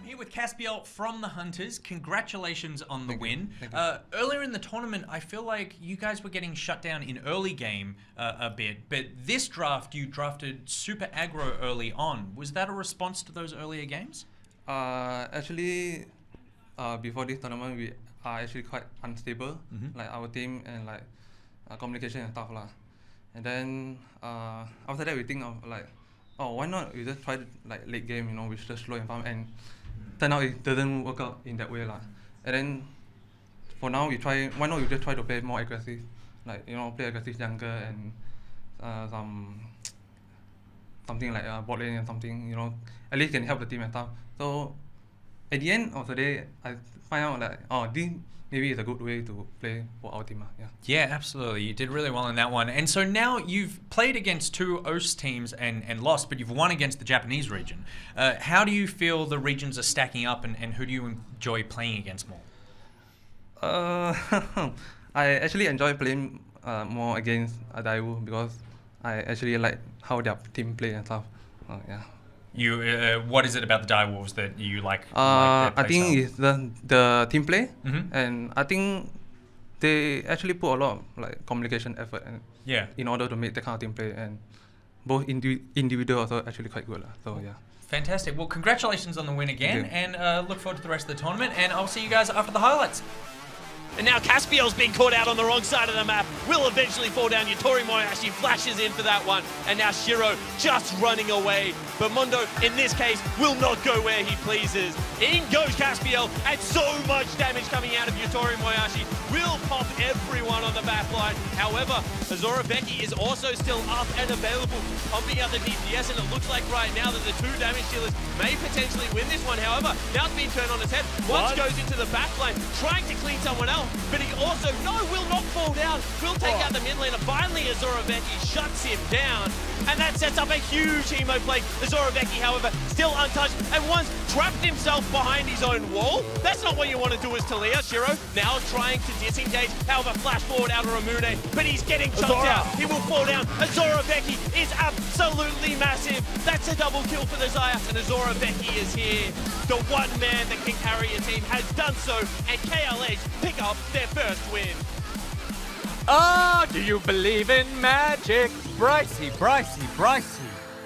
here with Caspiel from the Hunters. Congratulations on the win. Thank you. Earlier in the tournament, I feel like you guys were getting shut down in early game a bit, but this draft, you drafted super aggro early on. Was that a response to those earlier games? Actually, before this tournament, we are actually quite unstable, like our team and like communication and stuff lah. And then after that, we think of like, oh, why not we just try like late game, you know, with just slow and farm, and turn out it doesn't work out in that way lah. And then for now, why not we just try to play more aggressive, like, you know, play aggressive jungle and something like bot lane and something, you know, at least can help the team and stuff. So at the end of the day, I find out that, oh, this maybe it's a good way to play for our team. Yeah, absolutely. You did really well in that one. And so now you've played against two ASC teams and lost, but you've won against the Japanese region. How do you feel the regions are stacking up, and who do you enjoy playing against more? I actually enjoy playing more against Daewoo because I actually like how their team play and stuff. Yeah. What is it about the Direwolves that you like? I think it's the team play, and I think they actually put a lot of like communication effort and in order to make that kind of team play, and both individual also actually quite good. So yeah. Fantastic. Well, congratulations on the win again, and look forward to the rest of the tournament. And I'll see you guys after the highlights. And now Caspiel's being caught out on the wrong side of the map. Will eventually fall down. Yutori Moyashi flashes in for that one. And now Shiro just running away. But Mondo, in this case, will not go where he pleases. In goes Caspiel, and so much damage coming out of Yutori Moyashi. Will pop everyone on the back line. However, Azora Becky is also still up and available, pumping out the DPS, and it looks like right now that the two damage dealers may potentially win this one. However, now it's been turned on its head. Once goes into the back line, trying to clean someone else. But he also, will not fall down. Will take out the mid laner. Finally, Azora Becky shuts him down. And that sets up a huge emo play. Azora Becky, however, still untouched. And once trapped himself behind his own wall. That's not what you want to do as Talia. Shiro now trying to disengage. However, flash forward out of Ramune. But he's getting chunked out. He will fall down. Azora Becky is absolutely massive. That's a double kill for the Xayah. And Azora Becky is here. The one man that can carry a team has done so. And KLH pick up their first win. Ah, do you believe in magic? Brycey.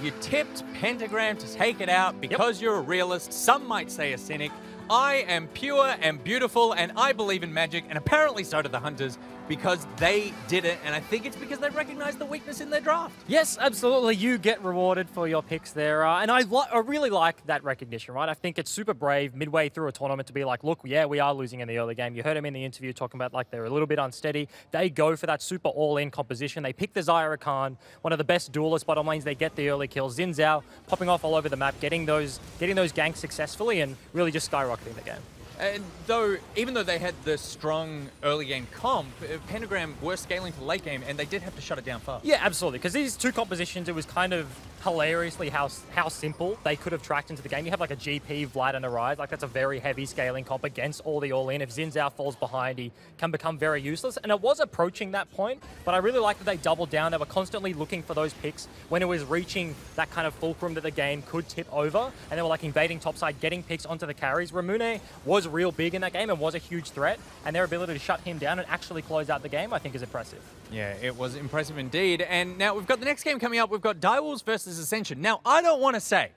You tipped Pentagram to take it out because you're a realist. Some might say a cynic. I am pure and beautiful, and I believe in magic, and apparently so do the Hunters, because they did it, and I think it's because they recognized the weakness in their draft. Yes, absolutely. You get rewarded for your picks there, and I really like that recognition, right? I think it's super brave midway through a tournament to be like, look, yeah, we are losing in the early game. You heard him in the interview talking about like they're a little bit unsteady. They go for that super all-in composition. They pick the Xayah Khan, one of the best duelist bottom lanes. They get the early kills. Xin Zhao popping off all over the map, getting those ganks successfully, and really just skyrocketing the game. And even though they had the strong early game comp, Pentagram were scaling to late game, and they did have to shut it down fast. Yeah, absolutely. Because these two compositions, it was kind of hilariously how simple they could have tracked into the game. You have like a GP, Vlad, and a Rise. Like that's a very heavy scaling comp against all the all-in. If Xin Zhao falls behind, he can become very useless. And it was approaching that point, but I really like that they doubled down. They were constantly looking for those picks when it was reaching that kind of fulcrum that the game could tip over. And they were like invading topside, getting picks onto the carries. Ramune was real big in that game and was a huge threat. And their ability to shut him down and actually close out the game, I think, is impressive. Yeah, it was impressive indeed. And now we've got the next game coming up. We've got Direwolves versus Ascension. Now, I don't want to say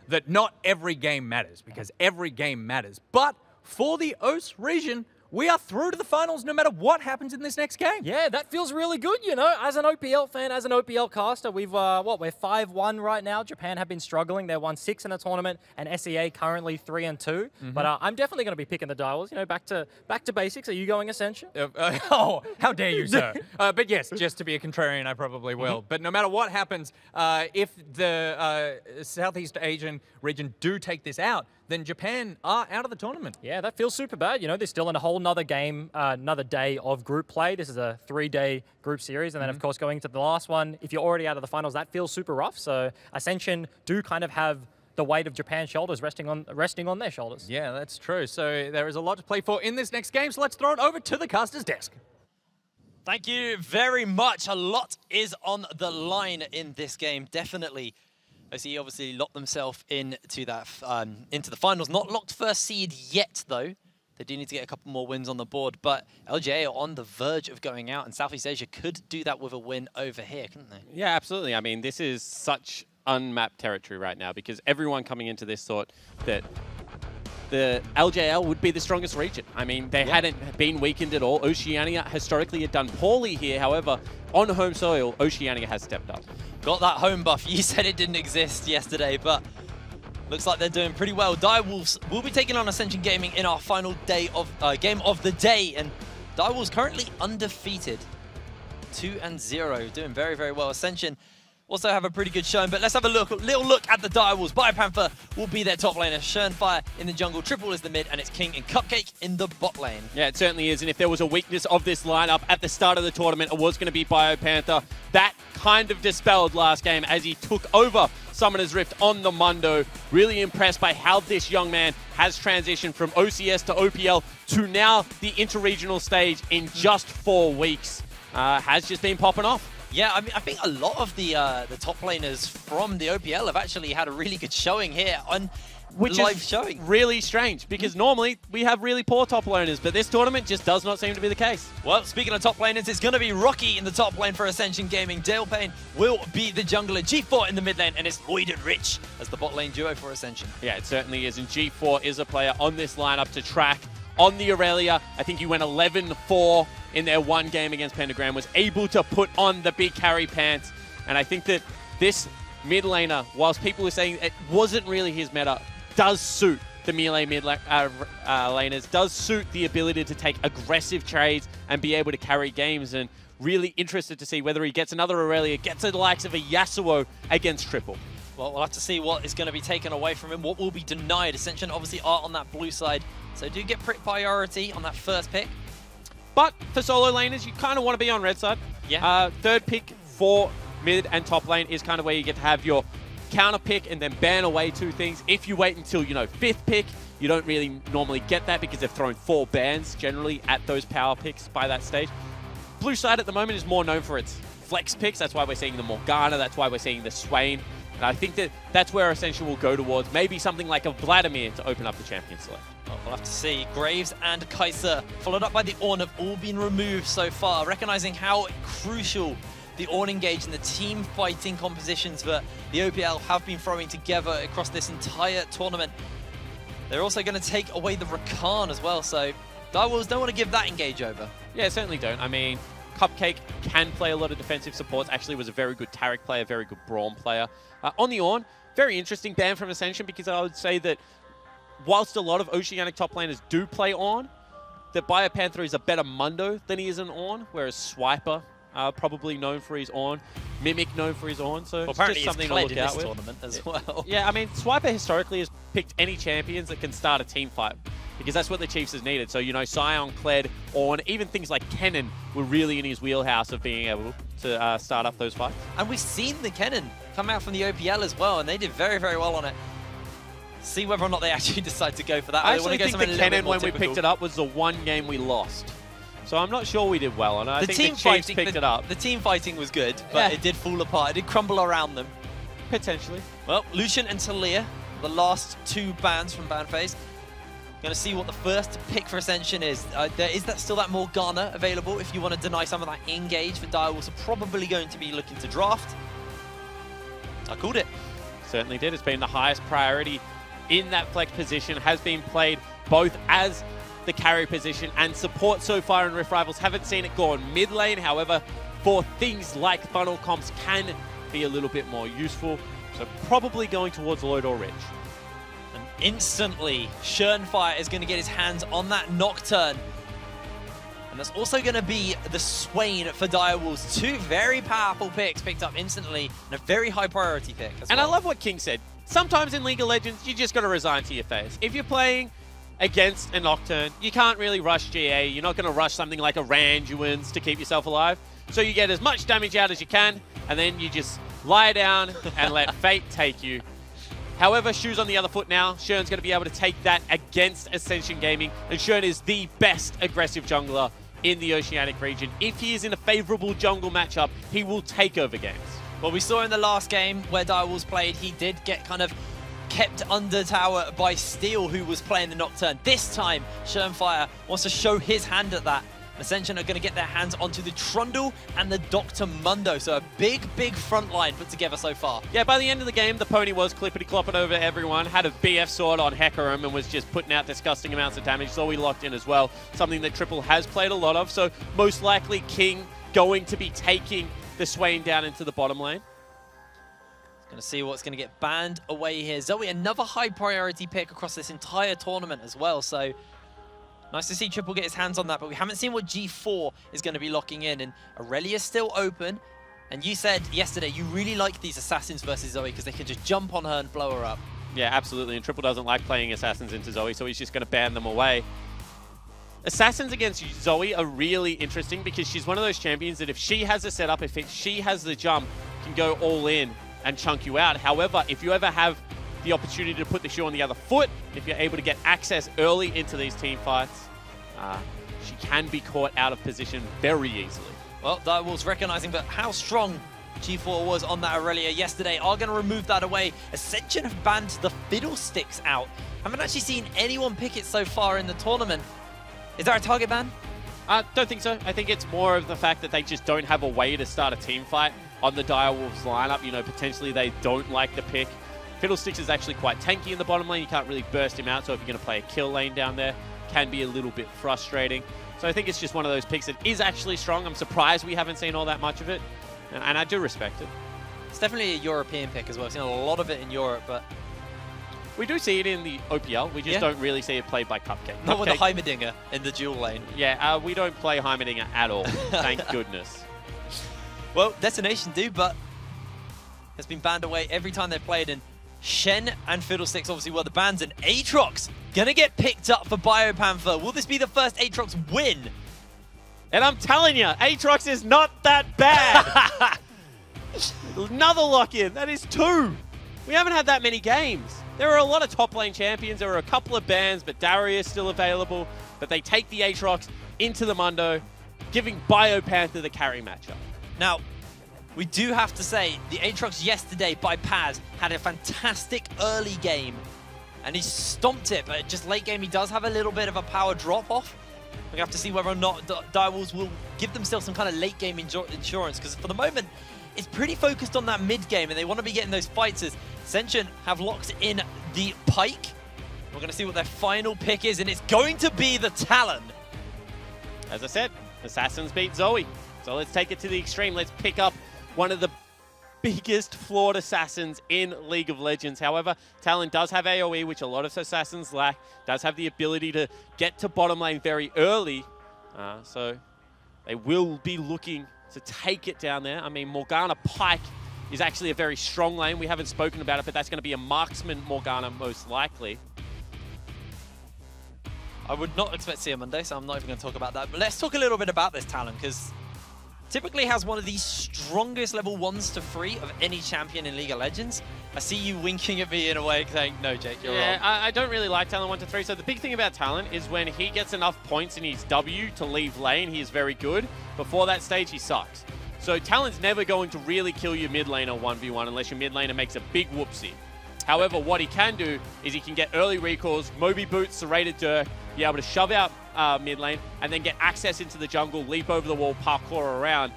that not every game matters, because every game matters. But for the ASC region, we are through to the finals no matter what happens in this next game. Yeah, that feels really good, you know. As an OPL fan, as an OPL caster, we're 5-1 right now. Japan have been struggling. They're 1-6 in the tournament, and SEA currently 3-2. But I'm definitely going to be picking the Direwolves. You know, back to basics. Are you going Ascension? Oh, how dare you, sir. But yes, just to be a contrarian, I probably will. But no matter what happens, if the Southeast Asian region do take this out, then Japan are out of the tournament. Yeah, that feels super bad. You know, they're still in a whole nother game, another day of group play. This is a 3-day group series. And then, of course, going to the last one, if you're already out of the finals, that feels super rough. So Ascension do kind of have the weight of Japan's shoulders resting on their shoulders. Yeah, that's true. So there is a lot to play for in this next game. So let's throw it over to the caster's desk. Thank you very much. A lot is on the line in this game, definitely. OCE obviously locked themselves into that into the finals. Not locked first seed yet, though. They do need to get a couple more wins on the board, but LGA are on the verge of going out, and Southeast Asia could do that with a win over here, couldn't they? Yeah, absolutely. I mean, this is such unmapped territory right now because everyone coming into this thought that the LJL would be the strongest region. I mean, they hadn't been weakened at all. Oceania historically had done poorly here. However, on home soil, Oceania has stepped up. Got that home buff. You said it didn't exist yesterday, but looks like they're doing pretty well. Direwolves will be taking on Ascension Gaming in our final day of game of the day, and Direwolves currently undefeated, 2-0, doing very, very well. Ascension also have a pretty good showing, but let's have a little look at the Direwolves. BioPanther will be their top laner, Shernfire in the jungle, Triple is the mid, and it's King and Cupcake in the bot lane. Yeah, it certainly is, and if there was a weakness of this lineup at the start of the tournament, it was going to be BioPanther. That kind of dispelled last game as he took over Summoner's Rift on the Mundo. Really impressed by how this young man has transitioned from OCS to OPL to now the interregional stage in just 4 weeks. Has just been popping off. Yeah, I mean, I think a lot of the top laners from the OPL have actually had a really good showing here on live showing. Really strange, because normally we have really poor top laners, but this tournament just does not seem to be the case. Well, speaking of top laners, it's going to be Rocky in the top lane for Ascension Gaming. Dale Payne will be the jungler. G4 in the mid lane, and it's Lloyd and Rich as the bot lane duo for Ascension. Yeah, it certainly is, and G4 is a player on this lineup to track. On the Aurelia, I think he went 11-4 in their one game against Pentagram, was able to put on the big carry pants. And I think that this mid laner, whilst people were saying it wasn't really his meta, does suit the melee mid laners, does suit the ability to take aggressive trades and be able to carry games. And really interested to see whether he gets another Aurelia, gets the likes of a Yasuo against Triple. Well, we'll have to see what is going to be taken away from him, what will be denied. Ascension obviously are on that blue side, so do get priority on that first pick. But for solo laners, you kind of want to be on red side. Yeah. Third pick for mid and top lane is kind of where you get to have your counter pick and then ban away 2 things. If you wait until, you know, 5th pick, you don't really normally get that because they've thrown 4 bans generally at those power picks by that stage. Blue side at the moment is more known for its flex picks. That's why we're seeing the Morgana. That's why we're seeing the Swain. And I think that that's where Ascension will go towards. Maybe something like a Vladimir to open up the champion select. Well, we'll have to see. Graves and Kaiser, followed up by the Ornn, have all been removed so far, recognizing how crucial the Ornn engage and the team fighting compositions that the OPL have been throwing together across this entire tournament. They're also going to take away the Rakan as well, so Direwolves don't want to give that engage over. Yeah, certainly don't. I mean, Cupcake can play a lot of defensive supports. Actually was a very good Taric player, very good Braum player. On the Ornn, very interesting ban from Ascension, because I would say that whilst a lot of Oceanic top laners do play Ornn, that BioPanther is a better Mundo than he is an Ornn, whereas Swiper, probably known for his Ornn, Mimic known for his Ornn, so well, it's just something to look out with. Tournament as well. Yeah, I mean, Swiper historically has picked any champions that can start a team fight, because that's what the Chiefs has needed. So, you know, Sion, Kled, Ornn, even things like Kennen were really in his wheelhouse of being able to start up those fights. And we've seen the Kennen come out from the OPL as well, and they did very, very well on it. See whether or not they actually decide to go for that. I actually think the Kennen, when we picked it up, was the one game we lost. So I'm not sure we did well on it. I think the Chiefs picked it up. The team fighting was good, but it did fall apart. It did crumble around them. Potentially. Well, Lucian and Talia, the last 2 bans from ban phase. Going to see what the first pick for Ascension is. Is that still that Morgana available if you want to deny some of that engage for Direwolves? Are probably going to be looking to draft. I called it. Certainly did. It's been the highest priority in that flex position. Has been played both as the carry position and support so far in Rift Rivals. Haven't seen it go on mid lane. However, for things like funnel comps can be a little bit more useful. So probably going towards Lloyd or Rich. And instantly, Shernfire is going to get his hands on that Nocturne. And that's also going to be the Swain for Direwolves. 2 very powerful picks picked up instantly, and a very high priority pick as well. I love what King said. Sometimes in League of Legends, you just got to resign to your face. If you're playing against a Nocturne, you can't really rush GA. You're not going to rush something like a Randuin's to keep yourself alive. So you get as much damage out as you can, and then you just lie down and let fate take you. However, shoes on the other foot now. Shern's going to be able to take that against Ascension Gaming, and Shern is the best aggressive jungler in the Oceanic region. If he is in a favorable jungle matchup, he will take over games. Well, we saw in the last game where Direwolves played, he did get kind of kept under tower by Steel, who was playing the Nocturne. This time, Schernfire wants to show his hand at that. Ascension are going to get their hands onto the Trundle and the Dr. Mundo. So a big, big front line put together so far. Yeah, by the end of the game, the pony was clippity-clopping over everyone, had a BF sword on Hecarim and was just putting out disgusting amounts of damage. Zoe locked in as well, something that Triple has played a lot of. So most likely King going to be taking the Swain down into the bottom lane. Going to see what's going to get banned away here. Zoe, another high priority pick across this entire tournament as well. So nice to see Triple get his hands on that, but we haven't seen what G4 is going to be locking in. And Aurelia's still open. And you said yesterday you really like these Assassins versus Zoe because they can just jump on her and blow her up. Yeah, absolutely. And Triple doesn't like playing Assassins into Zoe, so he's just going to ban them away. Assassins against Zoe are really interesting because she's one of those champions that if she has a setup, if she has the jump, can go all in and chunk you out. However, if you ever have the opportunity to put the shoe on the other foot, if you're able to get access early into these team fights, she can be caught out of position very easily. Well, Direwolves recognizing but how strong G4 was on that Aurelia yesterday are going to remove that away. Ascension have banned the Fiddlesticks out. Haven't actually seen anyone pick it so far in the tournament. Is there a target ban? Don't think so. I think it's more of the fact that they just don't have a way to start a team fight on the Direwolves lineup. You know, potentially they don't like the pick. Fiddlesticks is actually quite tanky in the bottom lane. You can't really burst him out, so if you're going to play a kill lane down there, can be a little bit frustrating. So I think it's just one of those picks that is actually strong. I'm surprised we haven't seen all that much of it, and I do respect it. It's definitely a European pick as well. I've seen a lot of it in Europe, but we do see it in the OPL. We just don't really see it played by Cupcake. Not with the Heimerdinger in the dual lane. Yeah, we don't play Heimerdinger at all. Thank goodness. Well, Detonation do, but has been banned away every time they've played. And Shen and Fiddlesticks obviously were the bans. And Aatrox gonna get picked up for Biopanther. Will this be the first Aatrox win? And I'm telling you, Aatrox is not that bad. Another lock-in. That is 2. We haven't had that many games. There are a lot of top lane champions. There are a couple of bans, but Daria is still available. But they take the Aatrox into the Mundo, giving Biopanther the carry matchup. Now, we do have to say, the Aatrox yesterday by Paz had a fantastic early game. And he stomped it, but just late game he does have a little bit of a power drop-off. We have to see whether or not Direwolves will give themselves some kind of late game insurance, because for the moment, it's pretty focused on that mid game, and they want to be getting those fights as Ascension have locked in the Pike. We're going to see what their final pick is, and it's going to be the Talon. As I said, Assassins beat Zoe. So let's take it to the extreme. Let's pick up one of the biggest flawed Assassins in League of Legends. However, Talon does have AoE, which a lot of Assassins lack. Does have the ability to get to bottom lane very early. So they will be looking to take it down there. I mean, Morgana Pike is actually a very strong lane. We haven't spoken about it, but that's going to be a marksman Morgana most likely. I would not expect to see a Monday, so I'm not even going to talk about that. But let's talk a little bit about this Talon, because typically has one of the strongest level 1s to 3 of any champion in League of Legends. I see you winking at me in a way saying, no, Jake, you're wrong. I don't really like Talon 1 to 3. So the big thing about Talon is when he gets enough points in his W to leave lane, he is very good. Before that stage, he sucks. So Talon's never going to really kill your mid laner 1v1 unless your mid laner makes a big whoopsie. However, what he can do is he can get early recalls, Moby Boots, Serrated Dirk, be able to shove out mid lane, and then get access into the jungle, leap over the wall, parkour around,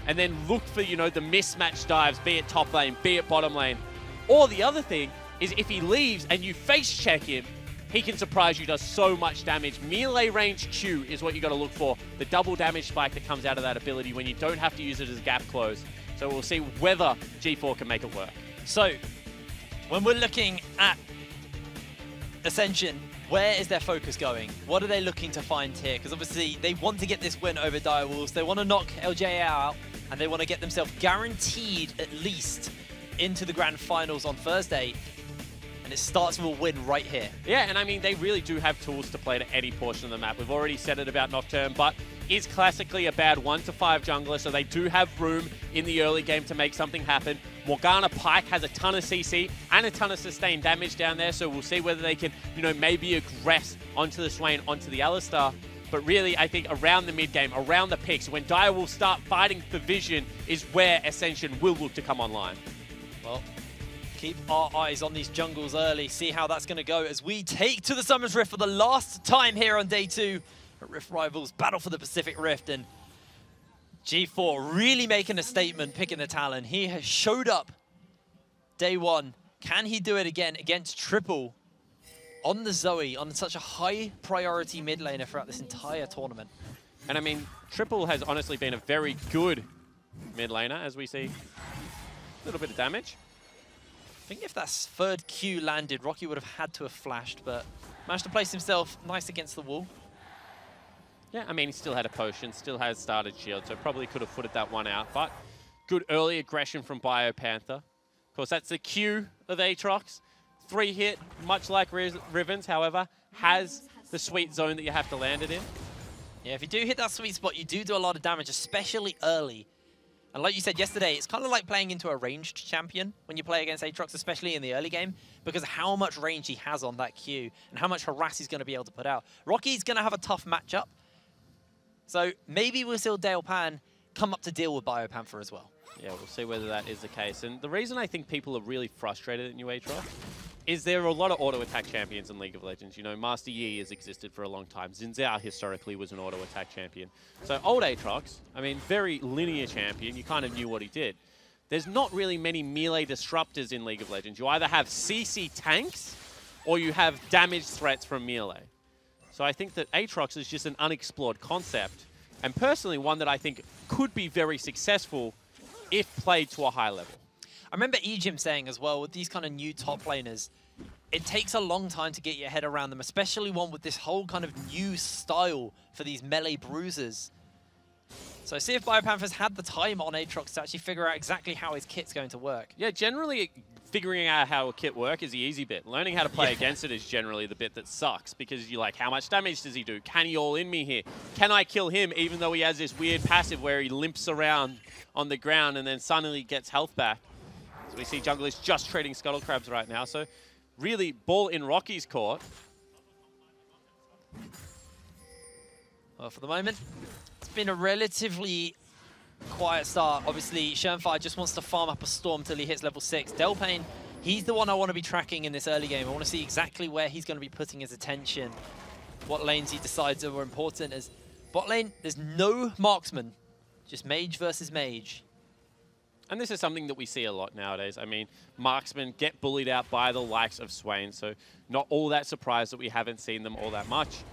and then look for, you know, the mismatch dives, be it top lane, be it bottom lane. Or the other thing is if he leaves and you face check him, he can surprise you, does so much damage. Melee range Q is what you got to look for. The double damage spike that comes out of that ability when you don't have to use it as gap close. So we'll see whether G4 can make it work. So, when we're looking at Ascension, where is their focus going? What are they looking to find here? Because obviously they want to get this win over Direwolves. They want to knock LJA out, and they want to get themselves guaranteed at least into the grand finals on Thursday. And it starts with a win right here. Yeah, and I mean, they really do have tools to play to any portion of the map. We've already said it about Nocturne, but is classically a bad 1 to 5 jungler, so they do have room in the early game to make something happen. Morgana Pike has a ton of CC and a ton of sustained damage down there, so we'll see whether they can, you know, maybe aggress onto the Swain, onto the Alistar. But really, I think around the mid-game, around the picks, when Dire will start fighting for vision is where Ascension will look to come online. Well, keep our eyes on these jungles early, see how that's going to go as we take to the Summoners Rift for the last time here on day 2. Rift Rivals battle for the Pacific Rift, and G4 really making a statement, picking the Talon. He has showed up day 1. Can he do it again against Triple on the Zoe, on such a high priority mid laner throughout this entire tournament? And I mean, Triple has honestly been a very good mid laner, as we see a little bit of damage. I think if that third Q landed, Rocky would have had to have flashed, but managed to place himself nice against the wall. Yeah, I mean, he still had a potion, still has started shield, so probably could have footed that one out, but good early aggression from Biopanther. Of course, that's the Q of Aatrox. 3 hit, much like Rivens, however, has the sweet zone that you have to land it in. Yeah, if you do hit that sweet spot, you do a lot of damage, especially early. And like you said yesterday, it's kind of like playing into a ranged champion when you play against Aatrox, especially in the early game, because of how much range he has on that Q and how much harass he's going to be able to put out. Rocky's going to have a tough matchup, so maybe we'll see Dale Pan come up to deal with Biopanther as well. Yeah, we'll see whether that is the case. And the reason I think people are really frustrated at new Aatrox is there are a lot of auto-attack champions in League of Legends. You know, Master Yi has existed for a long time. Xin Zhao historically was an auto-attack champion. So old Aatrox, I mean, very linear champion. You kind of knew what he did. There's not really many melee disruptors in League of Legends. You either have CC tanks or you have damage threats from melee. So I think that Aatrox is just an unexplored concept, and personally one that I think could be very successful if played to a high level. I remember Ejim saying as well, with these kind of new top laners, it takes a long time to get your head around them, especially one with this whole kind of new style for these melee bruisers. So see if Biopanther's had the time on Aatrox to actually figure out exactly how his kit's going to work. Yeah, generally figuring out how a kit works is the easy bit. Learning how to play against it is generally the bit that sucks, because you're like, how much damage does he do? Can he all in me here? Can I kill him even though he has this weird passive where he limps around on the ground and then suddenly gets health back? So we see Jungle is just trading Scuttle Crabs right now, so really ball in Rocky's court. Well, for the moment, it's been a relatively quiet start. Obviously, Schernfire just wants to farm up a Storm till he hits level 6. Delpain, he's the one I want to be tracking in this early game. I want to see exactly where he's going to be putting his attention, what lanes he decides are more important. As bot lane, there's no marksman, just mage versus mage. And this is something that we see a lot nowadays. I mean, marksmen get bullied out by the likes of Swain, so not all that surprised that we haven't seen them all that much.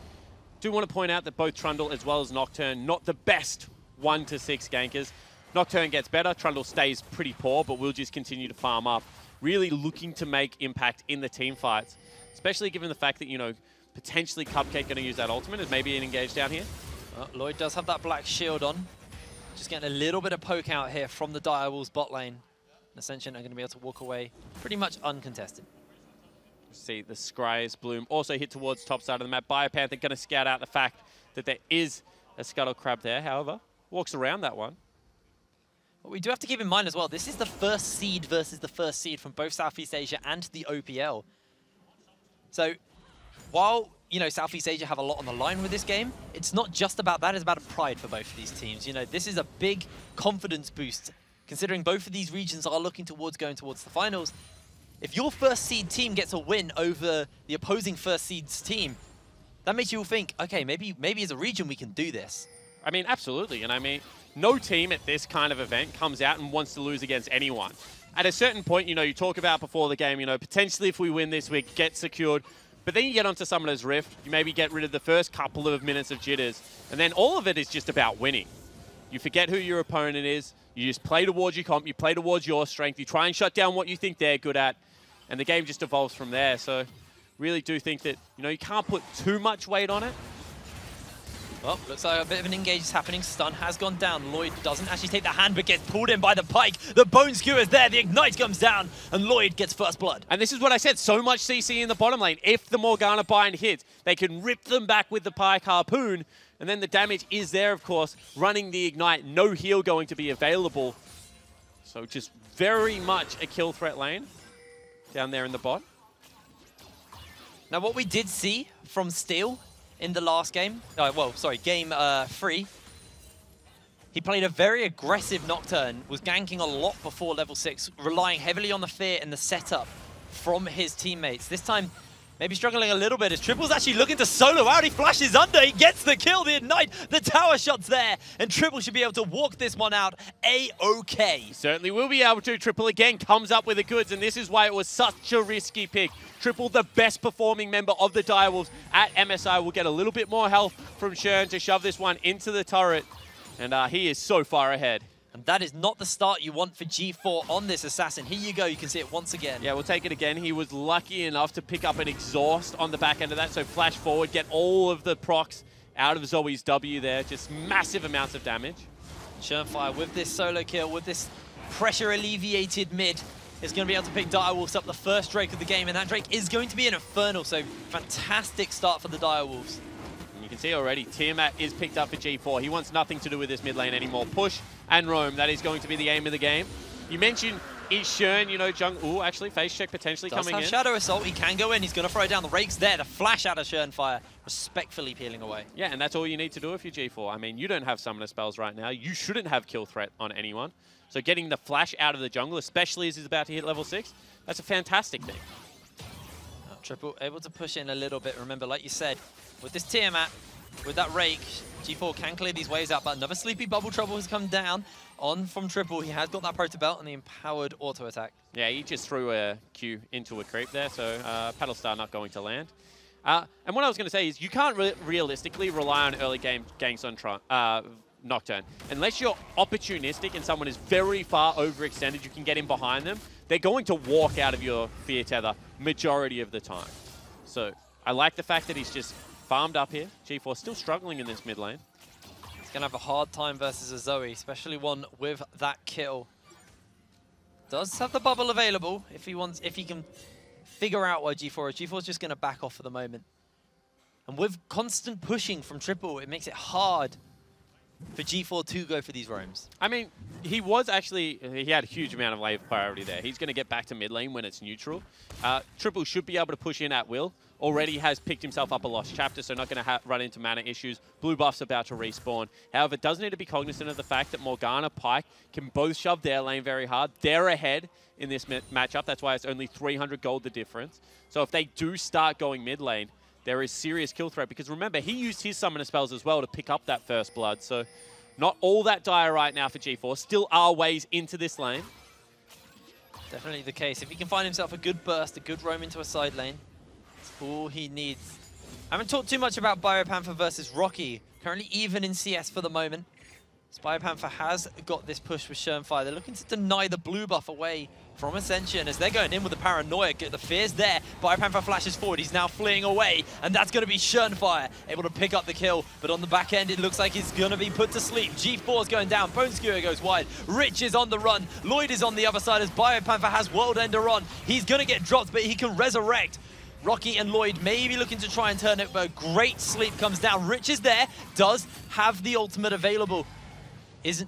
Do want to point out that both Trundle as well as Nocturne, not the best 1 to 6 gankers. Nocturne gets better, Trundle stays pretty poor, but will just continue to farm up. Really looking to make impact in the team fights, especially given the fact that, you know, potentially Cupcake going to use that ultimate as maybe an engage down here. Well, Lloyd does have that black shield on. Just getting a little bit of poke out here from the Direwolves bot lane. Ascension are going to be able to walk away pretty much uncontested. See the Scry's Bloom also hit towards top side of the map. Biopanther going to scout out the fact that there is a Scuttle Crab there, however. Walks around that one. But we do have to keep in mind as well, this is the first seed versus the first seed from both Southeast Asia and the OPL. So while, you know, Southeast Asia have a lot on the line with this game, it's not just about that, it's about pride for both of these teams. You know, this is a big confidence boost, considering both of these regions are looking towards going towards the finals. If your first seed team gets a win over the opposing first seed's team, that makes you all think, okay, maybe as a region we can do this. I mean, absolutely. And I mean, no team at this kind of event comes out and wants to lose against anyone. At a certain point, you know, you talk about before the game, you know, potentially if we win this, we get secured. But then you get onto Summoner's Rift, you maybe get rid of the first couple of minutes of jitters, and then all of it is just about winning. You forget who your opponent is, you just play towards your comp, you play towards your strength, you try and shut down what you think they're good at, and the game just evolves from there. So really do think that, you know, you can't put too much weight on it. Well, looks like a bit of an engage is happening. Stun has gone down. Lloyd doesn't actually take the hand, but gets pulled in by the pike. The bone skewer is there. The ignite comes down, and Lloyd gets first blood. And this is what I said, so much CC in the bottom lane. If the Morgana bind hits, they can rip them back with the pike harpoon, and then the damage is there, of course, running the ignite. No heal going to be available. So just very much a kill threat lane down there in the bot. Now, what we did see from Steel in the last game. Well, sorry, game 3. He played a very aggressive Nocturne, was ganking a lot before level 6, relying heavily on the fear and the setup from his teammates. This time, maybe struggling a little bit as Triple's actually looking to solo out. He flashes under, he gets the kill, the Ignite, the tower shot's there, and Triple should be able to walk this one out A-OK. Certainly will be able to. Triple again comes up with the goods, and this is why it was such a risky pick. Triple, the best performing member of the Direwolves at MSI, will get a little bit more health from Shern to shove this one into the turret. And he is so far ahead. And that is not the start you want for G4 on this Assassin. Here you go, you can see it once again. Yeah, we'll take it again. He was lucky enough to pick up an exhaust on the back end of that, so flash forward, get all of the procs out of Zoe's W there. Just massive amounts of damage. Shernfire with this solo kill, with this pressure alleviated mid, is going to be able to pick Direwolves up the first Drake of the game, and that Drake is going to be an Infernal, so fantastic start for the Direwolves. You can see already, Tiamat is picked up for G4. He wants nothing to do with this mid lane anymore. Push and roam, that is going to be the aim of the game. You mentioned, is Shern, you know, Ooh, actually, face check potentially coming in. Shadow Assault, he can go in, he's going to throw down the rakes there. The flash out of Shernfire, respectfully peeling away. Yeah, and that's all you need to do if you're G4. I mean, you don't have summoner spells right now. You shouldn't have kill threat on anyone. So getting the flash out of the jungle, especially as he's about to hit level 6, that's a fantastic thing. Triple able to push in a little bit. Remember, like you said, with this Tiamat, with that rake, G4 can clear these waves out, but another Sleepy Bubble Trouble has come down on from Triple. He has got that Proto Belt and the empowered auto attack. Yeah, he just threw a Q into a creep there, so Paddle Star not going to land. And what I was going to say is you can't realistically rely on early game ganks on Nocturne. Unless you're opportunistic and someone is very far overextended, you can get in behind them, they're going to walk out of your fear tether majority of the time. So I like the fact that he's just farmed up here. G4 still struggling in this mid lane. He's going to have a hard time versus a Zoe, especially one with that kill. Does have the bubble available if he can figure out where G4 is. G4 is just going to back off for the moment. And with constant pushing from Triple, it makes it hard for G4 to go for these roams. I mean, he had a huge amount of wave priority there. He's going to get back to mid lane when it's neutral. Triple should be able to push in at will. Already has picked himself up a lost chapter, so not going to run into mana issues. Blue buff's about to respawn. However, does need to be cognizant of the fact that Morgana, Pyke can both shove their lane very hard. They're ahead in this matchup. That's why it's only 300 gold the difference. So if they do start going mid lane, there is serious kill threat, because remember, he used his summoner spells as well to pick up that first blood. So not all that dire right now for G4. Still are ways into this lane. Definitely the case. If he can find himself a good burst, a good roam into a side lane, that's all he needs. I haven't talked too much about Biopanther versus Rocky. Currently even in CS for the moment. Biopanther has got this push with Shernfire. They're looking to deny the blue buff away from Ascension as they're going in with the paranoia. The fear's there. Biopanther flashes forward. He's now fleeing away, and that's going to be Shernfire able to pick up the kill. But on the back end, it looks like he's going to be put to sleep. G4's going down. Bone Skewer goes wide. Rich is on the run. Lloyd is on the other side as Biopanther has World Ender on. He's going to get dropped, but he can resurrect. Rocky and Lloyd maybe looking to try and turn it, but a great sleep comes down. Rich is there. Does have the ultimate available.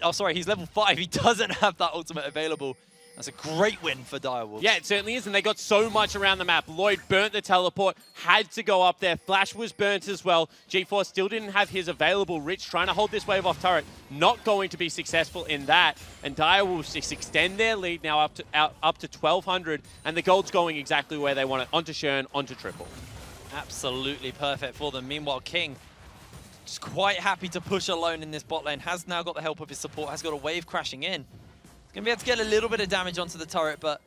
Oh, sorry, he's level 5. He doesn't have that ultimate available. That's a great win for Direwolves. Yeah, it certainly is, and they got so much around the map. Lloyd burnt the teleport, had to go up there. Flash was burnt as well. G4 still didn't have his available. Rich trying to hold this wave off turret. Not going to be successful in that. And Direwolves just extend their lead now up to 1,200, and the gold's going exactly where they want it. Onto Shern, onto Triple. Absolutely perfect for them. Meanwhile, King just quite happy to push alone in this bot lane. Has now got the help of his support. Has got a wave crashing in. He's going to be able to get a little bit of damage onto the turret, but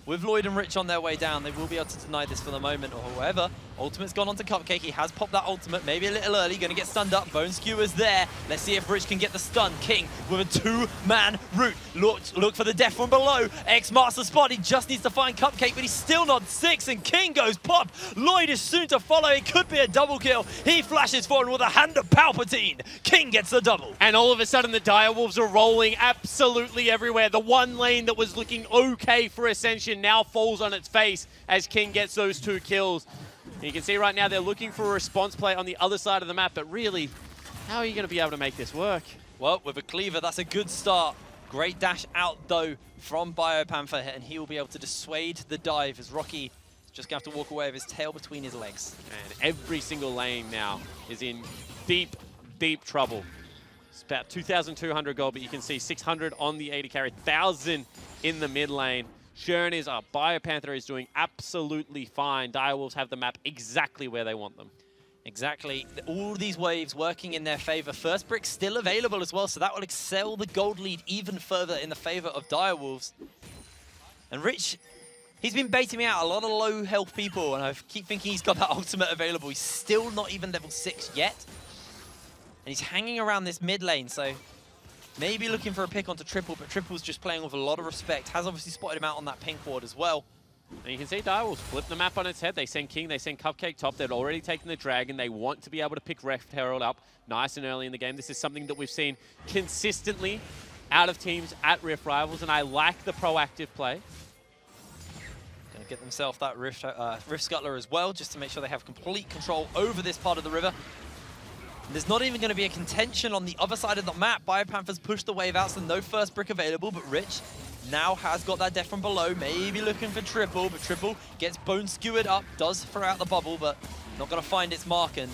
with Lloyd and Rich on their way down, they will be able to deny this for the moment. Or however, ultimate's gone onto Cupcake. He has popped that ultimate, maybe a little early. Going to get stunned up. Bone Skewer's there. Let's see if Rich can get the stun. King with a two-man route. Look for the death from below. X-Master spot. He just needs to find Cupcake, but he's still not 6. And King goes pop. Lloyd is soon to follow. It could be a double kill. He flashes forward with a hand of Palpatine. King gets the double. And all of a sudden, the Direwolves are rolling absolutely everywhere. The one lane that was looking okay for Ascension now falls on its face as King gets those 2 kills. And you can see right now they're looking for a response play on the other side of the map, but really, how are you going to be able to make this work? Well, with a cleaver, that's a good start. Great dash out, though, from Biopanther, and he will be able to dissuade the dive as Rocky Just going to have to walk away with his tail between his legs. And every single lane now is in deep, deep trouble. It's about 2,200 gold, but you can see 600 on the 80 carry, 1,000 in the mid lane. Shern is up. BioPanther is doing absolutely fine. Direwolves have the map exactly where they want them. Exactly. All these waves working in their favor. First brick still available as well, so that will excel the gold lead even further in the favor of Direwolves. And Rich, he's been baiting me out. A lot of low health people, and I keep thinking he's got that ultimate available. He's still not even level 6 yet. And he's hanging around this mid lane, so maybe looking for a pick onto Triple, but Triple's just playing with a lot of respect. Has obviously spotted him out on that pink ward as well. And you can see Direwolves flip the map on its head. They send King, they send Cupcake top. They've already taken the Dragon. They want to be able to pick Rift Herald up nice and early in the game. This is something that we've seen consistently out of teams at Rift Rivals, and I like the proactive play. Going to get themselves that Rift Scuttler as well, just to make sure they have complete control over this part of the river. There's not even going to be a contention on the other side of the map. BioPanther's pushed the wave out, so no first brick available, but Rich now has got that death from below, maybe looking for Triple, but Triple gets bone skewered up, does throw out the bubble, but not going to find its mark, and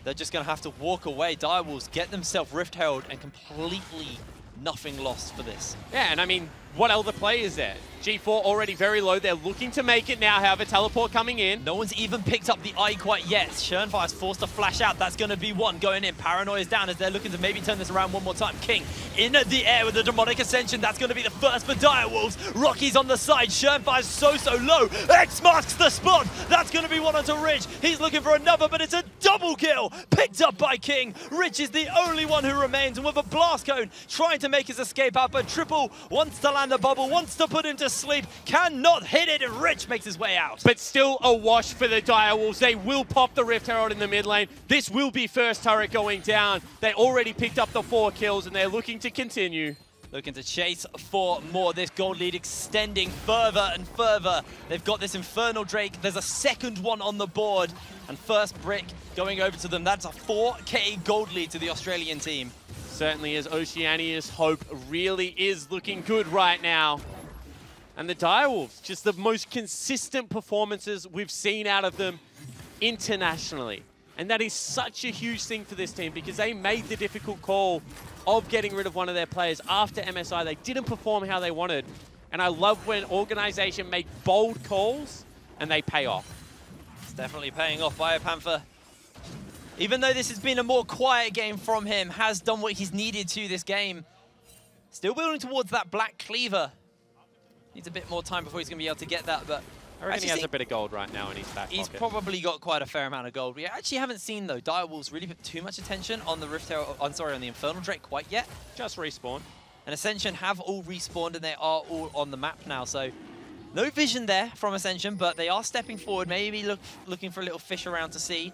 they're just going to have to walk away. Direwolves get themselves Rift Herald, and completely nothing lost for this. Yeah, and I mean, what other play is there? G4 already very low. They're looking to make it now, however, teleport coming in. No one's even picked up the eye quite yet. Schernfire's forced to flash out. That's going to be one going in. Paranoia's down as they're looking to maybe turn this around one more time. King in the air with the Demonic Ascension. That's going to be the first for Direwolves. Rocky's on the side. Schernfire's so low. X marks the spot. That's going to be one onto Rich. He's looking for another, but it's a double kill. Picked up by King. Rich is the only one who remains, and with a blast cone, trying to make his escape out, but Triple wants to land the bubble, wants to put him to sleep, cannot hit it, and Rich makes his way out. But still a wash for the Direwolves. They will pop the Rift Herald in the mid lane. This will be first turret going down. They already picked up the 4 kills, and they're looking to continue. Looking to chase for more. This gold lead extending further and further. They've got this Infernal Drake. There's a second one on the board, and first brick going over to them. That's a 4K gold lead to the Australian team. Certainly, as Oceania's hope really is looking good right now. And the Direwolves, just the most consistent performances we've seen out of them internationally. And that is such a huge thing for this team, because they made the difficult call of getting rid of one of their players after MSI. They didn't perform how they wanted. And I love when organization make bold calls and they pay off. It's definitely paying off. BioPanther, even though this has been a more quiet game from him, has done what he's needed to this game. Still building towards that Black Cleaver. Needs a bit more time before he's going to be able to get that, but I reckon he has a bit of gold right now in his back pocket. He's probably got quite a fair amount of gold. We actually haven't seen, though, Direwolves really put too much attention on the Rift Herald, on the Infernal Drake quite yet. Just respawn. And Ascension have all respawned, and they are all on the map now, so no vision there from Ascension, but they are stepping forward, maybe looking for a little fish around to see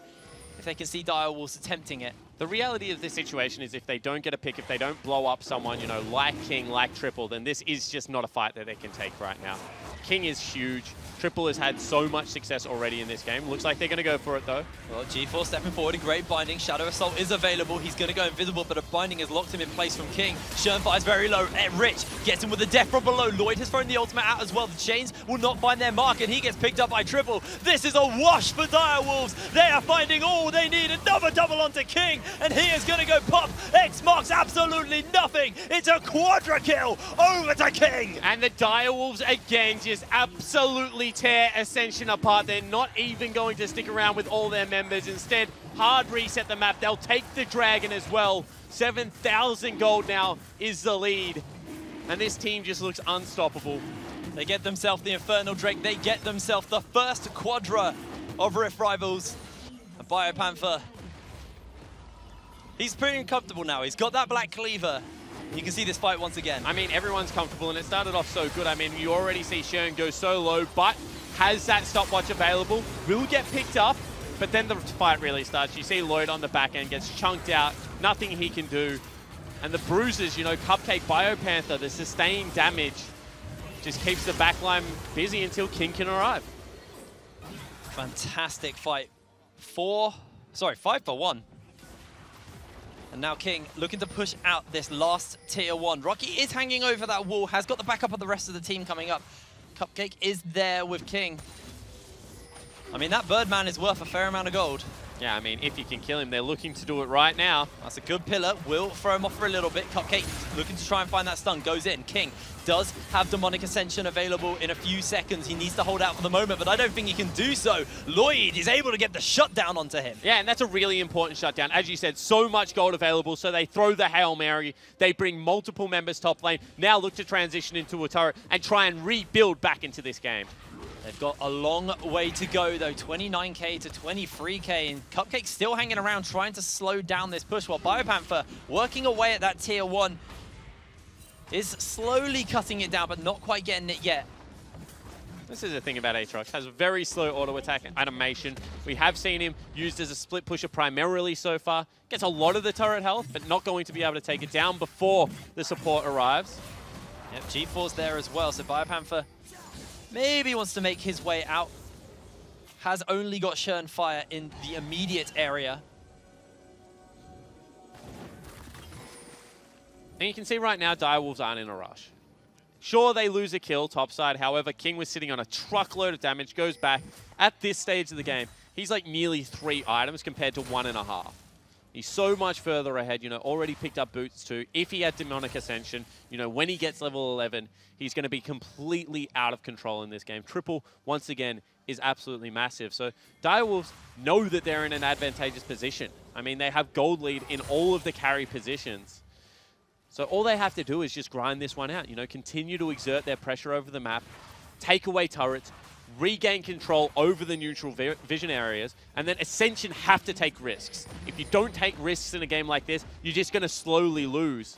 if they can see Direwolves attempting it. The reality of this situation is if they don't get a pick, if they don't blow up someone, you know, like King, like Triple, then this is just not a fight that they can take right now. King is huge. Triple has had so much success already in this game. Looks like they're going to go for it, though. Well, G4 stepping forward, a great binding. Shadow Assault is available. He's going to go invisible, but a binding has locked him in place from King. Schernfire's very low. Rich gets him with a death from below. Lloyd has thrown the ultimate out as well. The chains will not find their mark, and he gets picked up by Triple. This is a wash for Direwolves. They are finding all they need. Another double onto King, and he is going to go pop. X marks absolutely nothing. It's a quadra kill over to King. And the Direwolves, again, just absolutely tear Ascension apart. They're not even going to stick around with all their members. Instead, hard reset the map. They'll take the Dragon as well. 7,000 gold now is the lead. And this team just looks unstoppable. They get themselves the Infernal Drake. They get themselves the first quadra of Rift Rivals. And BioPanther, he's pretty comfortable now. He's got that Black Cleaver. You can see this fight once again. I mean, everyone's comfortable, and it started off so good. I mean, you already see Shern go so low, but has that stopwatch available. Will get picked up, but then the fight really starts. You see Lloyd on the back end gets chunked out. Nothing he can do. And the bruises, you know, Cupcake, BioPanther, the sustained damage just keeps the backline busy until King can arrive. Fantastic fight. 5 for 1. And now King looking to push out this last tier 1. Rocky is hanging over that wall, has got the backup of the rest of the team coming up. Cupcake is there with King. I mean, that Birdman is worth a fair amount of gold. Yeah, I mean, if you can kill him, they're looking to do it right now. That's a good pillar. Will throw him off for a little bit. Cupcake looking to try and find that stun. Goes in. King does have Demonic Ascension available in a few seconds. He needs to hold out for the moment, but I don't think he can do so. Lloyd is able to get the shutdown onto him. Yeah, and that's a really important shutdown. As you said, so much gold available, so they throw the Hail Mary. They bring multiple members top lane. Now look to transition into a turret and try and rebuild back into this game. They've got a long way to go, though. 29k to 23k, and Cupcake still hanging around trying to slow down this push, while BioPanther working away at that tier 1 is slowly cutting it down, but not quite getting it yet. This is the thing about Aatrox. Has a very slow auto attack animation. We have seen him used as a split pusher primarily so far. Gets a lot of the turret health, but not going to be able to take it down before the support arrives. Yep, G4's there as well, so BioPanther maybe wants to make his way out. Has only got Shern Fire in the immediate area. And you can see right now, Direwolves aren't in a rush. Sure, they lose a kill topside. However, King was sitting on a truckload of damage, goes back. At this stage of the game, he's like nearly 3 items compared to 1.5. He's so much further ahead, you know, already picked up boots too. If he had Demonic Ascension, you know, when he gets level 11, he's going to be completely out of control in this game. Triple, once again, is absolutely massive. So Direwolves know that they're in an advantageous position. I mean, they have gold lead in all of the carry positions. So all they have to do is just grind this one out, you know, continue to exert their pressure over the map, take away turrets, regain control over the neutral vision areas, and then Ascension have to take risks. If you don't take risks in a game like this, you're just going to slowly lose.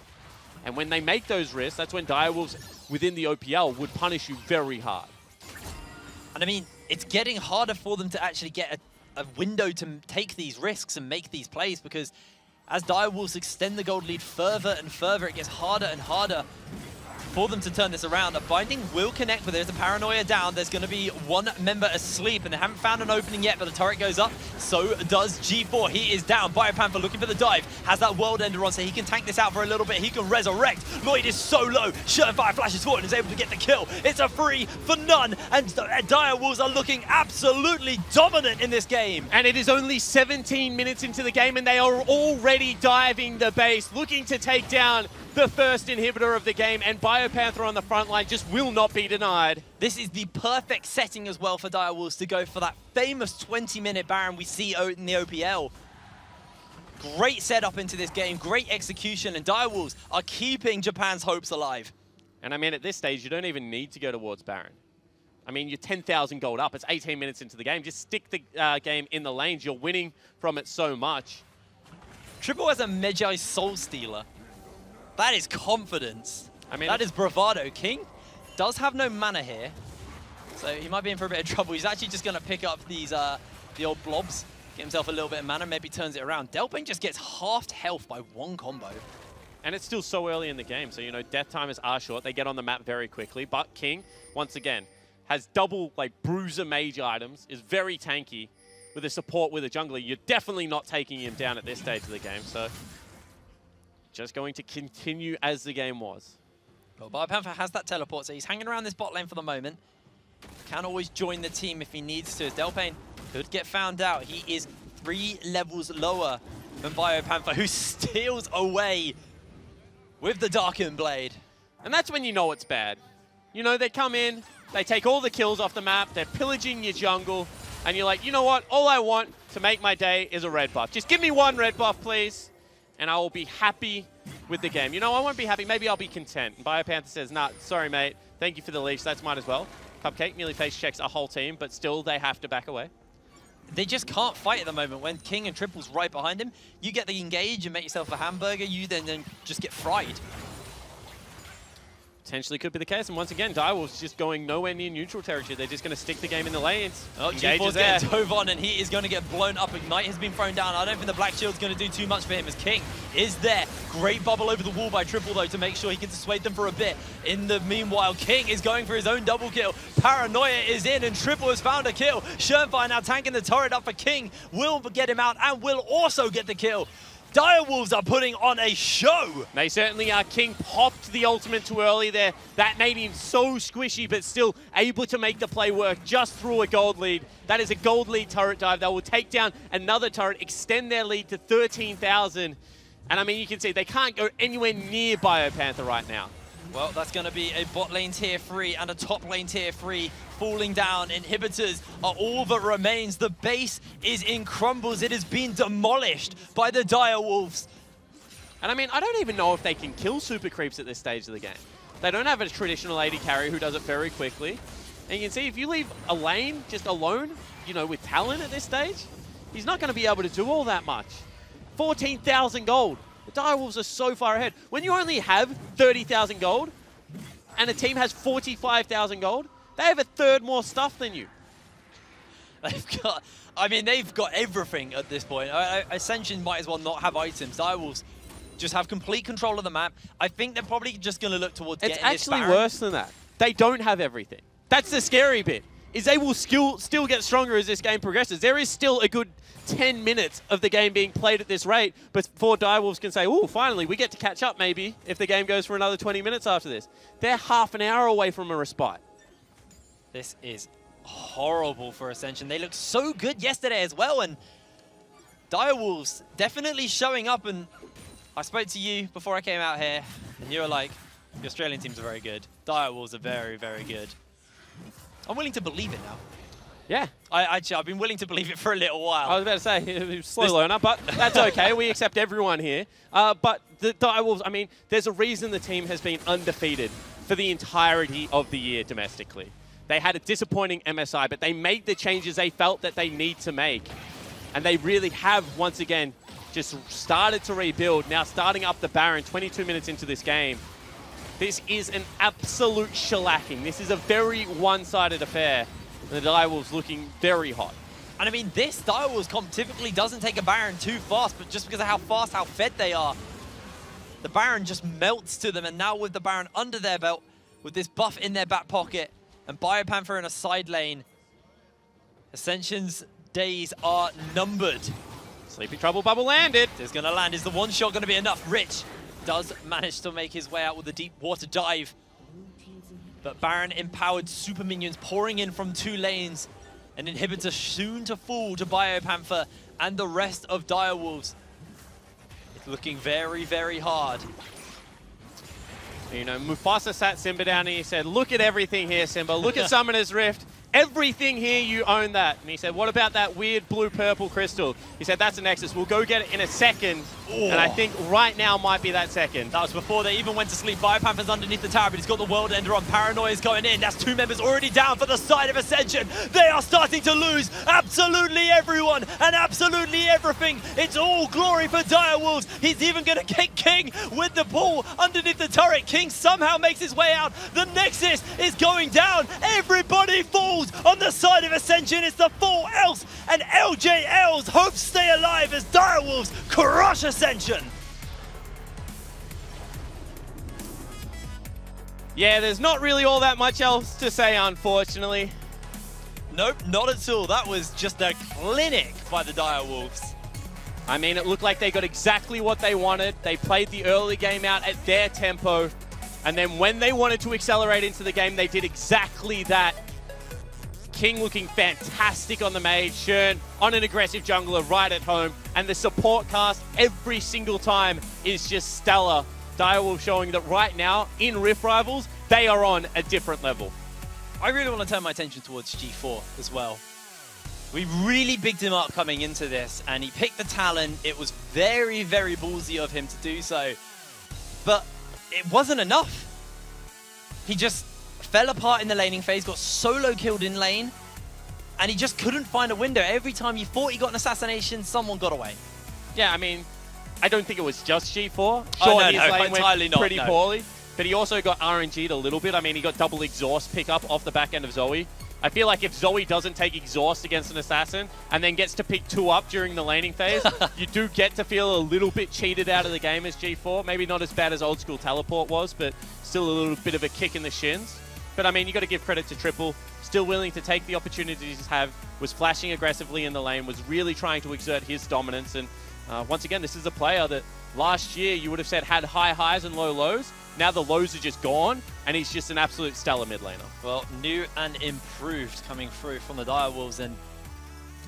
And when they make those risks, that's when Direwolves within the OPL would punish you very hard. And I mean, it's getting harder for them to actually get a window to take these risks and make these plays, because as Direwolves extend the gold lead further and further, it gets harder and harder for them to turn this around. A binding will connect, but there's a paranoia down. There's going to be one member asleep, and they haven't found an opening yet, but the turret goes up. So does G4. He is down. BioPanther looking for the dive. Has that World Ender on, so he can tank this out for a little bit. He can resurrect. Lloyd is so low. Fire flashes forward and is able to get the kill. It's a free for none, and Direwolves are looking absolutely dominant in this game. And it is only 17 minutes into the game, and they are already diving the base, looking to take down the first inhibitor of the game, and BioPanther on the front line just will not be denied. This is the perfect setting as well for Direwolves to go for that famous 20-minute Baron we see in the OPL. Great setup into this game, great execution, and Direwolves are keeping Japan's hopes alive. And I mean, at this stage, you don't even need to go towards Baron. I mean, you're 10,000 gold up. It's 18 minutes into the game. Just stick the game in the lanes. You're winning from it so much. Triple has a Magi Soul Stealer. That is confidence. I mean, that is bravado. King does have no mana here, so he might be in for a bit of trouble. He's actually just going to pick up these the old blobs, get himself a little bit of mana, maybe turns it around. Delpane just gets halved health by one combo. And it's still so early in the game, so, you know, death timers are short. They get on the map very quickly, but King, once again, has double, like, bruiser mage items, is very tanky with a support with a jungler. You're definitely not taking him down at this stage of the game, so just going to continue as the game was. Well, BioPanther has that teleport, so he's hanging around this bot lane for the moment. Can always join the team if he needs to. Delpane could get found out. He is 3 levels lower than BioPanther, who steals away with the Darkened Blade. And that's when you know it's bad. You know, they come in, they take all the kills off the map, they're pillaging your jungle, and you're like, you know what, all I want to make my day is a red buff. Just give me 1 red buff, please, and I will be happy with the game. You know, I won't be happy, maybe I'll be content. And BioPanther says, nah, sorry, mate, thank you for the leash, that's mine as well. Cupcake nearly face checks a whole team, but still they have to back away. They just can't fight at the moment. When King and Triple's right behind him, you get the engage and make yourself a hamburger, you then just get fried. Potentially could be the case, and once again, Direwolves just going nowhere near neutral territory. They're just going to stick the game in the lanes. Oh, G4's getting dove on, and he is going to get blown up. Ignite has been thrown down. I don't think the Black Shield's going to do too much for him as King is there. Great bubble over the wall by Triple, though, to make sure he can dissuade them for a bit. In the meanwhile, King is going for his own double kill. Paranoia is in, and Triple has found a kill. Shernfire now tanking the turret up for King. Will get him out, and will also get the kill. Direwolves are putting on a show. They certainly are. King popped the ultimate too early there. That made him so squishy, but still able to make the play work just through a gold lead. That is a gold lead turret dive that will take down another turret, extend their lead to 13,000. And I mean, you can see they can't go anywhere near BioPanther right now. Well, that's going to be a bot lane tier 3 and a top lane tier 3 falling down. Inhibitors are all that remains. The base is in crumbles. It has been demolished by the Direwolves. And I mean, I don't even know if they can kill super creeps at this stage of the game. They don't have a traditional AD carry who does it very quickly. And you can see if you leave a lane just alone, you know, with Talon at this stage, he's not going to be able to do all that much. 14,000 gold. The Direwolves are so far ahead. When you only have 30,000 gold and a team has 45,000 gold, they have a third more stuff than you. They've got everything at this point. Ascension might as well not have items. Direwolves just have complete control of the map. I think they're probably just going to look towards getting this It's actually Baron. worse than that. They don't have everything. That's the scary bit, is they will still get stronger as this game progresses. There is still a good 10 minutes of the game being played at this rate before Direwolves can say, oh, finally, we get to catch up maybe if the game goes for another 20 minutes after this. They're half an hour away from a respite. This is horrible for Ascension. They looked so good yesterday as well, and Direwolves definitely showing up. And I spoke to you before I came out here, and you were like, the Australian teams are very good. Direwolves are very, very good. I'm willing to believe it now. Yeah. I've been willing to believe it for a little while. I was about to say, slow learner, but that's okay. We accept everyone here. But the Direwolves, I mean, there's a reason the team has been undefeated for the entirety of the year domestically. They had a disappointing MSI, but they made the changes they felt that they need to make. And they really have, once again, just started to rebuild. Now starting up the Baron 22 minutes into this game. This is an absolute shellacking. This is a very one-sided affair. The Direwolves looking very hot. And I mean, this Direwolves comp typically doesn't take a Baron too fast, but just because of how fast, how fed they are, the Baron just melts to them. And now with the Baron under their belt, with this buff in their back pocket, and BioPanther in a side lane, Ascension's days are numbered. Sleepy Trouble Bubble landed. It's going to land. Is the one shot going to be enough? Rich does manage to make his way out with a deep water dive. But Baron empowered super minions pouring in from 2 lanes. An inhibitor soon to fall to BioPanther and the rest of Direwolves. It's looking very, very hard. You know, Mufasa sat Simba down and he said, look at everything here, Simba. Look at Summoner's Rift. Everything here, you own that. And he said, what about that weird blue-purple crystal? He said, that's a Nexus. We'll go get it in a second. Ooh. And I think right now might be that second. That was before they even went to sleep. BioPanther's underneath the tower, but he's got the World Ender on. Paranoia's going in. That's 2 members already down for the side of Ascension. They are starting to lose absolutely everyone and absolutely everything. It's all glory for Direwolves. He's even going to get King with the ball underneath the turret. King somehow makes his way out. The Nexus is going down. Everybody falls on the side of Ascension. It's the 4Els and LJL's hopes stay alive as Direwolves crush Ascension. Yeah, there's not really all that much else to say, unfortunately. Nope, not at all. That was just a clinic by the Direwolves. I mean, it looked like they got exactly what they wanted. They played the early game out at their tempo. And then when they wanted to accelerate into the game, they did exactly that. King looking fantastic on the mage, Shern on an aggressive jungler right at home, and the support cast every single time is just stellar. Direwolves showing that right now, in Rift Rivals, they are on a different level. I really want to turn my attention towards G4 as well. We really bigged him up coming into this, and he picked the Talon. It was very, very ballsy of him to do so, but it wasn't enough. He just fell apart in the laning phase, got solo killed in lane, and he just couldn't find a window. Every time you thought he got an assassination, someone got away. Yeah, I mean, I don't think it was just G4. Sure, no, his lane entirely went not, pretty poorly, but he also got RNG'd a little bit. I mean, he got double exhaust pickup off the back end of Zoe. I feel like if Zoe doesn't take exhaust against an assassin and then gets to pick 2 up during the laning phase, you do get to feel a little bit cheated out of the game as G4. Maybe not as bad as old school teleport was, but still a little bit of a kick in the shins. But I mean, you got to give credit to Triple. Still willing to take the opportunities to have, was flashing aggressively in the lane, was really trying to exert his dominance. And Once again, this is a player that last year you would have said had high highs and low lows. Now the lows are just gone, and he's just an absolute stellar mid laner. Well, new and improved coming through from the Direwolves, and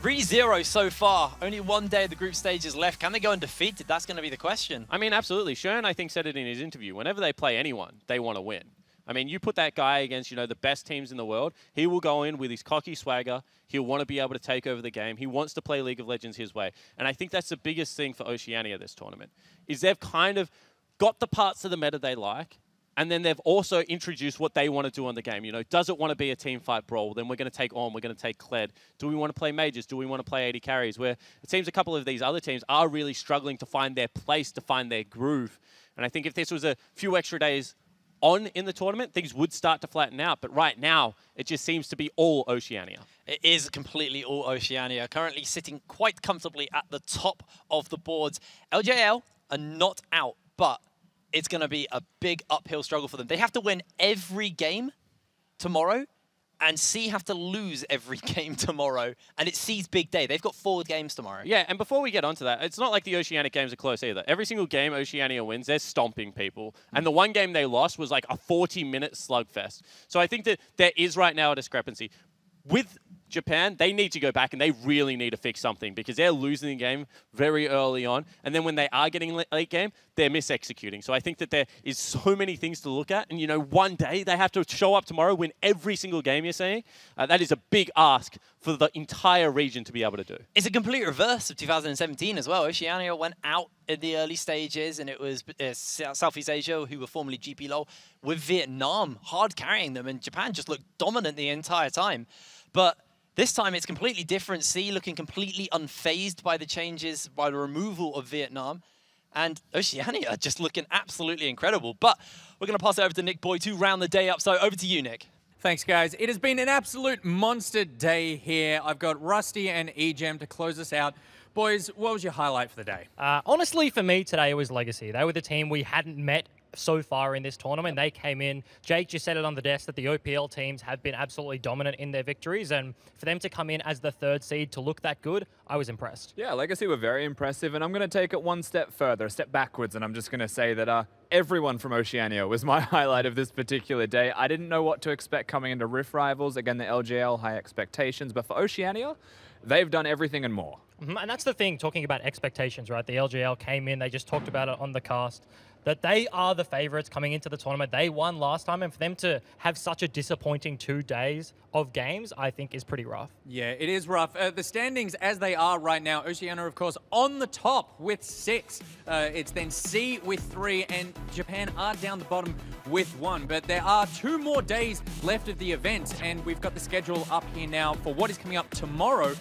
3-0 so far. Only one day of the group stages left. Can they go undefeated? That's going to be the question. I mean, absolutely. Shern, I think, said it in his interview. Whenever they play anyone, they want to win. I mean, you put that guy against, you know, the best teams in the world, he will go in with his cocky swagger. He'll want to be able to take over the game. He wants to play League of Legends his way. And I think that's the biggest thing for Oceania this tournament, is they've kind of got the parts of the meta they like, and then they've also introduced what they want to do on the game. You know, does it want to be a team fight brawl? Then we're going to take On, we're going to take Kled. Do we want to play mages? Do we want to play 80 carries? Where it seems a couple of these other teams are really struggling to find their place, to find their groove. And I think if this was a few extra days on in the tournament, things would start to flatten out. But right now, it just seems to be all Oceania. It is completely all Oceania, currently sitting quite comfortably at the top of the boards. LJL are not out, but it's going to be a big uphill struggle for them. They have to win every game tomorrow, and C have to lose every game tomorrow. And it's C's big day. They've got 4 games tomorrow. Yeah, and before we get onto that, it's not like the Oceanic games are close either. Every single game Oceania wins, they're stomping people. And the one game they lost was like a 40-minute slugfest. So I think that there is right now a discrepancy. With Japan, they need to go back and they really need to fix something because they're losing the game very early on. And then when they are getting late game, they're mis-executing. So I think that there is so many things to look at. And, you know, one day they have to show up tomorrow, win every single game, you're saying. That is a big ask for the entire region to be able to do. It's a complete reverse of 2017 as well. Oceania went out in the early stages, and it was Southeast Asia, who were formerly GP LOL, with Vietnam hard carrying them. And Japan just looked dominant the entire time. But this time it's completely different. C looking completely unfazed by the changes, by the removal of Vietnam. And Oceania just looking absolutely incredible. But we're going to pass it over to Nick Boy to round the day up. So over to you, Nick. Thanks, guys. It has been an absolute monster day here. I've got Rusty and EGEM to close us out. Boys, what was your highlight for the day? Honestly, for me today, it was Legacy. They were the team we hadn't met so far in this tournament. They came in. Jake just said it on the desk that the OPL teams have been absolutely dominant in their victories, and for them to come in as the 3rd seed to look that good, I was impressed. Yeah, Legacy were very impressive, and I'm going to take it one step further, a step backwards, and I'm just going to say that everyone from Oceania was my highlight of this particular day. I didn't know what to expect coming into Rift Rivals. Again, the LGL, high expectations, but for Oceania, they've done everything and more. And that's the thing, talking about expectations, right? The LGL came in, they just talked about it on the cast, that they are the favorites coming into the tournament. They won last time, and for them to have such a disappointing 2 days of games, I think is pretty rough. Yeah, it is rough. The standings as they are right now, Oceania, of course, on the top with 6. It's then C with 3, and Japan are down the bottom with 1. But there are 2 more days left of the event, and we've got the schedule up here now for what is coming up tomorrow.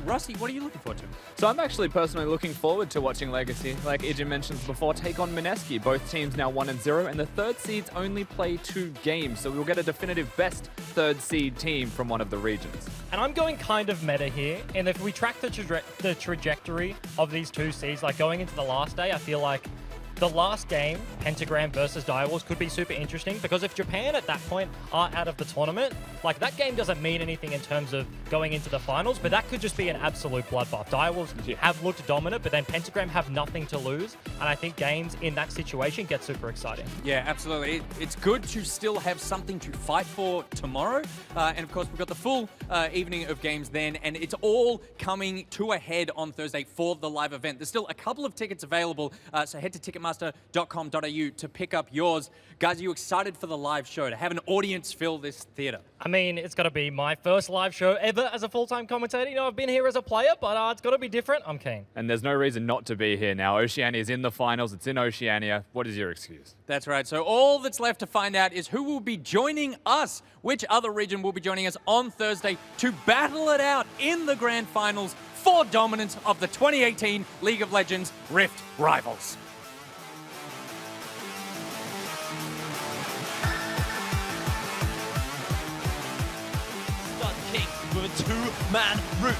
Rusty, what are you looking forward to? So I'm actually personally looking forward to watching Legacy. Like EJ mentioned before, take on Mineski. Both teams now 1-0, and the 3rd seeds only play 2 games, so we'll get a definitive best 3rd seed team from one of the regions. And I'm going kind of meta here, and if we track the trajectory of these 2 seeds, like going into the last day, I feel like the last game, Pentagram versus Direwolves, could be super interesting because if Japan at that point are out of the tournament, like that game doesn't mean anything in terms of going into the finals, but that could just be an absolute bloodbath. Direwolves have looked dominant, but then Pentagram have nothing to lose, and I think games in that situation get super exciting. Yeah, absolutely. It's good to still have something to fight for tomorrow, and of course we've got the full evening of games then, and it's all coming to a head on Thursday for the live event. There's still a couple of tickets available, so head to ticketmaster.com.au to pick up yours. Guys, are you excited for the live show, to have an audience fill this theatre? I mean, it's got to be my first live show ever as a full-time commentator. You know, I've been here as a player, but it's got to be different. I'm keen. And there's no reason not to be here now. Oceania is in the finals. It's in Oceania. What is your excuse? That's right. So all that's left to find out is who will be joining us, which other region will be joining us on Thursday to battle it out in the grand finals for dominance of the 2018 League of Legends Rift Rivals. With a 2-man route.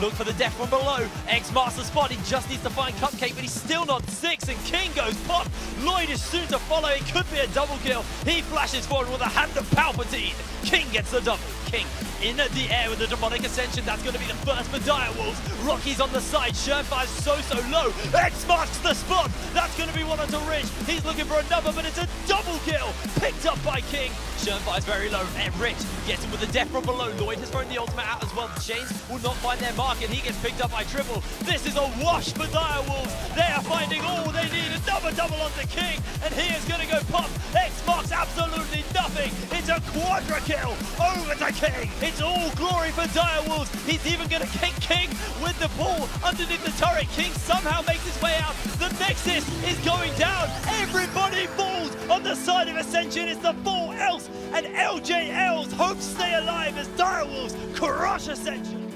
Look for the death from below. X-Master spot. He just needs to find Cupcake, but he's still not 6. And King goes pop. Lloyd is soon to follow. It could be a double kill. He flashes forward with a hand of Palpatine. King gets the double. King in the air with the Demonic Ascension. That's going to be the first for Direwolves. Rocky's on the side. Sherfire's so low. X marks the spot. That's going to be one onto Rich. He's looking for another, but it's a double kill. Picked up by King. Sherfire's very low. And Rich gets him with the death from below. Lloyd has thrown the ultimate out as well. The Chains will not find their mark, and he gets picked up by Triple. This is a wash for Direwolves. They are finding all they need. Another double onto King, and he is going to go pop. X marks absolutely nothing. It's a quadra kill over to King. It's all glory for Direwolves. He's even going to get King with the ball underneath the turret. King somehow makes his way out. The Nexus is going down. Everybody falls on the side of Ascension. It's the 4 else, and LJL's hopes stay alive as Direwolves crush Ascension.